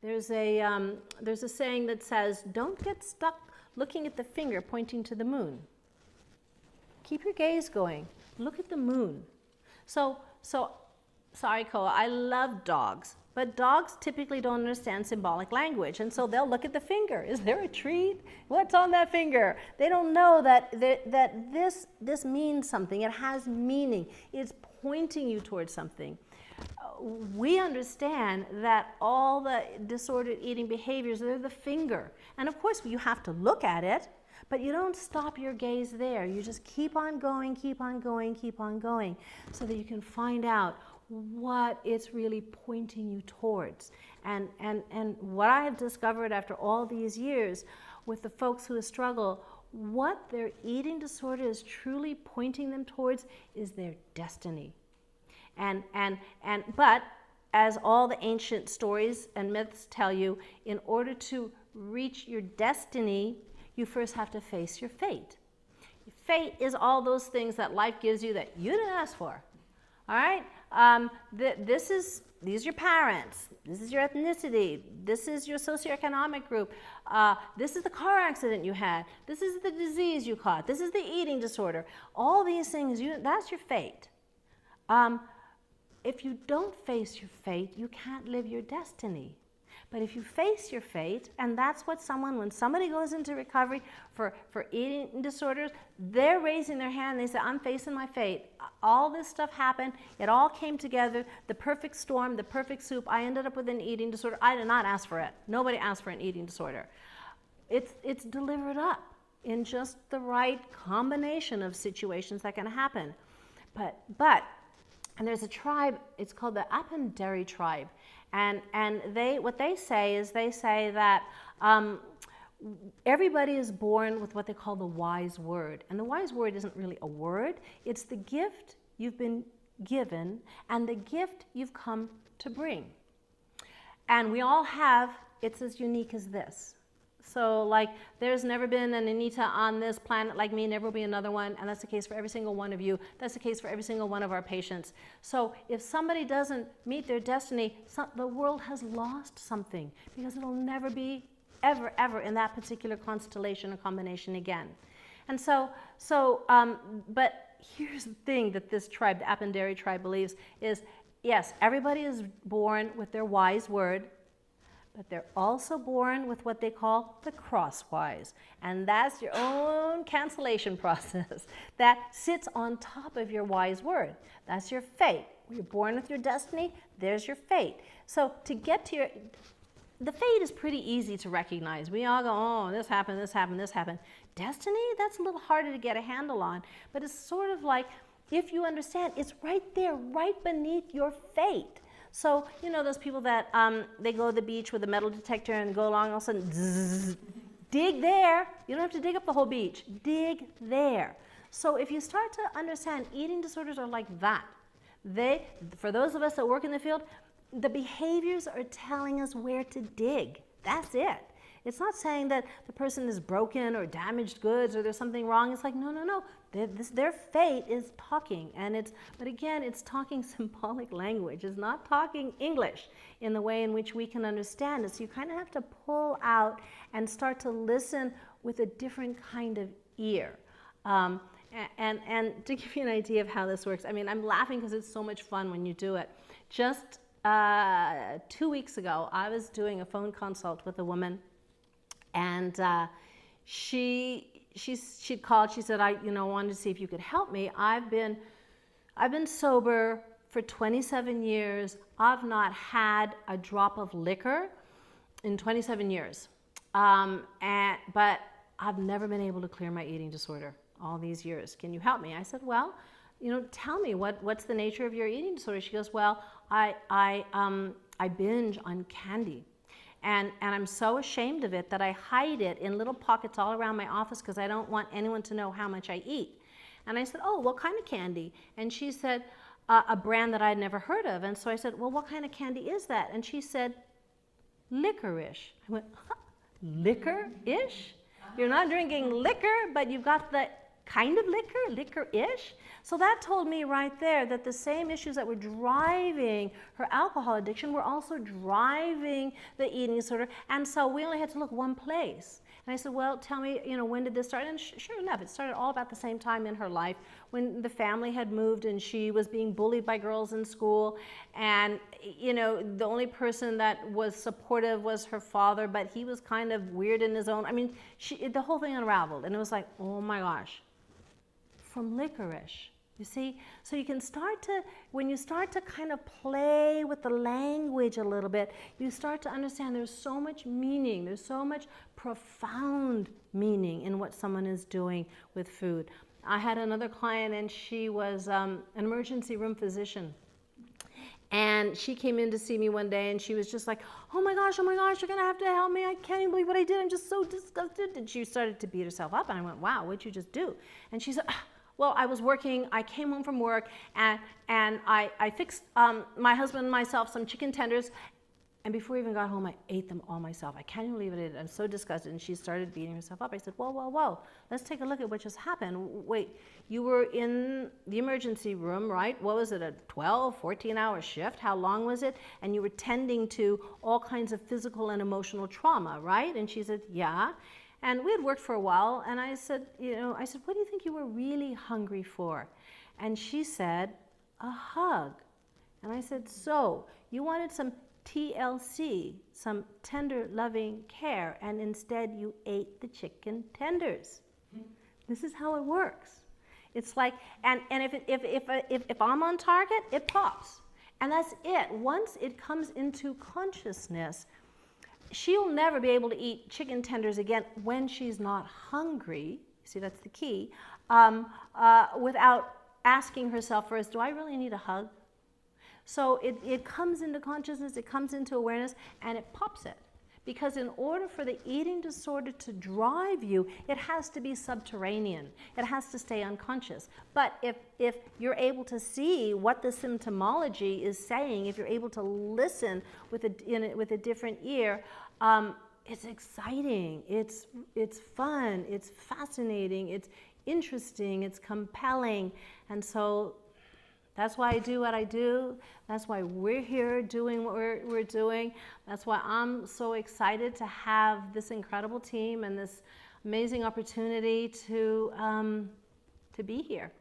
There's a saying that says, don't get stuck looking at the finger pointing to the moon. Keep your gaze going. Look at the moon. So sorry, Koa, I love dogs, but dogs typically don't understand symbolic language, and so they'll look at the finger. Is there a treat? What's on that finger? They don't know that this means something. It has meaning. It's pointing you towards something. We understand that all the disordered eating behaviors, they're the finger. And of course, you have to look at it, but you don't stop your gaze there. You just keep on going, keep on going, keep on going, so that you can find out what it's really pointing you towards. And what I have discovered after all these years with the folks who struggle, what their eating disorder is truly pointing them towards is their destiny. But as all the ancient stories and myths tell you, in order to reach your destiny, you first have to face your fate. Fate is all those things that life gives you that you didn't ask for. All right? These are your parents. This is your ethnicity. This is your socioeconomic group. This is the car accident you had. This is the disease you caught. This is the eating disorder. All these things, that's your fate. If you don't face your fate, you can't live your destiny. But if you face your fate, and that's what when somebody goes into recovery for eating disorders, they're raising their hand, they say, I'm facing my fate. All this stuff happened, it all came together, the perfect storm, the perfect soup, I ended up with an eating disorder. I did not ask for it. Nobody asked for an eating disorder. It's delivered up in just the right combination of situations that can happen. And there's a tribe, it's called the Apanderi tribe. And what they say is that everybody is born with what they call the wise word. And the wise word isn't really a word, it's the gift you've been given and the gift you've come to bring. And we all have, it's as unique as this. So like there's never been an Anita on this planet like me, never will be another one, and that's the case for every single one of you. That's the case for every single one of our patients. So if somebody doesn't meet their destiny, the world has lost something because it'll never be ever in that particular constellation or combination again. And but here's the thing that this tribe, the Apanderi tribe, believes is, yes, everybody is born with their wise word, but they're also born with what they call the crosswise. And that's your own cancellation process that sits on top of your wise word. That's your fate. You're born with your destiny, there's your fate. So to get to the fate is pretty easy to recognize. We all go, oh, this happened, this happened, this happened. Destiny, that's a little harder to get a handle on. But it's sort of like, if you understand, it's right there, right beneath your fate. So, you know those people that they go to the beach with a metal detector and go along, all of a sudden, zzz, dig there. You don't have to dig up the whole beach. Dig there. So if you start to understand, eating disorders are like that. For those of us that work in the field, the behaviors are telling us where to dig. That's it. It's not saying that the person is broken or damaged goods or there's something wrong. It's like, no. Their fate is talking. But again, it's talking symbolic language. It's not talking English in the way in which we can understand it. So you kind of have to pull out and start to listen with a different kind of ear. And to give you an idea of how this works, I mean, I'm laughing because it's so much fun when you do it. Just 2 weeks ago, I was doing a phone consult with a woman. And she'd called. She said, I wanted to see if you could help me. I've been sober for 27 years. I've not had a drop of liquor in 27 years. But I've never been able to clear my eating disorder all these years. Can you help me? I said, well, tell me what's the nature of your eating disorder? She goes, well, I binge on candy. And I'm so ashamed of it that I hide it in little pockets all around my office because I don't want anyone to know how much I eat. And I said, oh, what kind of candy? And she said, a brand that I'd never heard of. And so I said, well, what kind of candy is that? And she said, licorice. I went, huh? Licorice? You're not drinking liquor, but you've got the kind of liquor-ish. So that told me right there that the same issues that were driving her alcohol addiction were also driving the eating disorder. And so we only had to look one place. And I said, well, tell me, when did this start? And sure enough, it started all about the same time in her life, when the family had moved and she was being bullied by girls in school. And, the only person that was supportive was her father, but he was kind of weird in his own. I mean, the whole thing unraveled. And it was like, oh my gosh, from licorice. You see, so you can when you start to kind of play with the language a little bit, you start to understand there's so much meaning, there's so much profound meaning in what someone is doing with food. I had another client, and she was an emergency room physician. And she came in to see me one day, and she was just like, oh my gosh, you're gonna have to help me. I can't even believe what I did. I'm just so disgusted. And she started to beat herself up, and I went, wow, what'd you just do? And she said, well, I was working, I came home from work, and I fixed my husband and myself some chicken tenders, and before I even got home, I ate them all myself. I can't even believe it. I'm so disgusted. And she started beating herself up. I said, whoa, let's take a look at what just happened. Wait, you were in the emergency room, right? What was it, a 12, 14-hour shift? How long was it? And you were tending to all kinds of physical and emotional trauma, right? And she said, yeah. And we had worked for a while, and I said, what do you think you were really hungry for? And she said, a hug. And I said, so you wanted some TLC, some tender, loving care, and instead you ate the chicken tenders. This is how it works. It's like, and if I'm on target, it pops. And that's it. Once it comes into consciousness, she'll never be able to eat chicken tenders again when she's not hungry. See, that's the key. Without asking herself first, do I really need a hug? So it comes into consciousness, it comes into awareness, and it pops it. Because in order for the eating disorder to drive you, it has to be subterranean. It has to stay unconscious. But if you're able to see what the symptomology is saying, if you're able to listen with a different ear, it's exciting, it's fun, it's fascinating, it's interesting, it's compelling. And so that's why I do what I do. That's why we're here doing what we're doing. That's why I'm so excited to have this incredible team and this amazing opportunity to be here.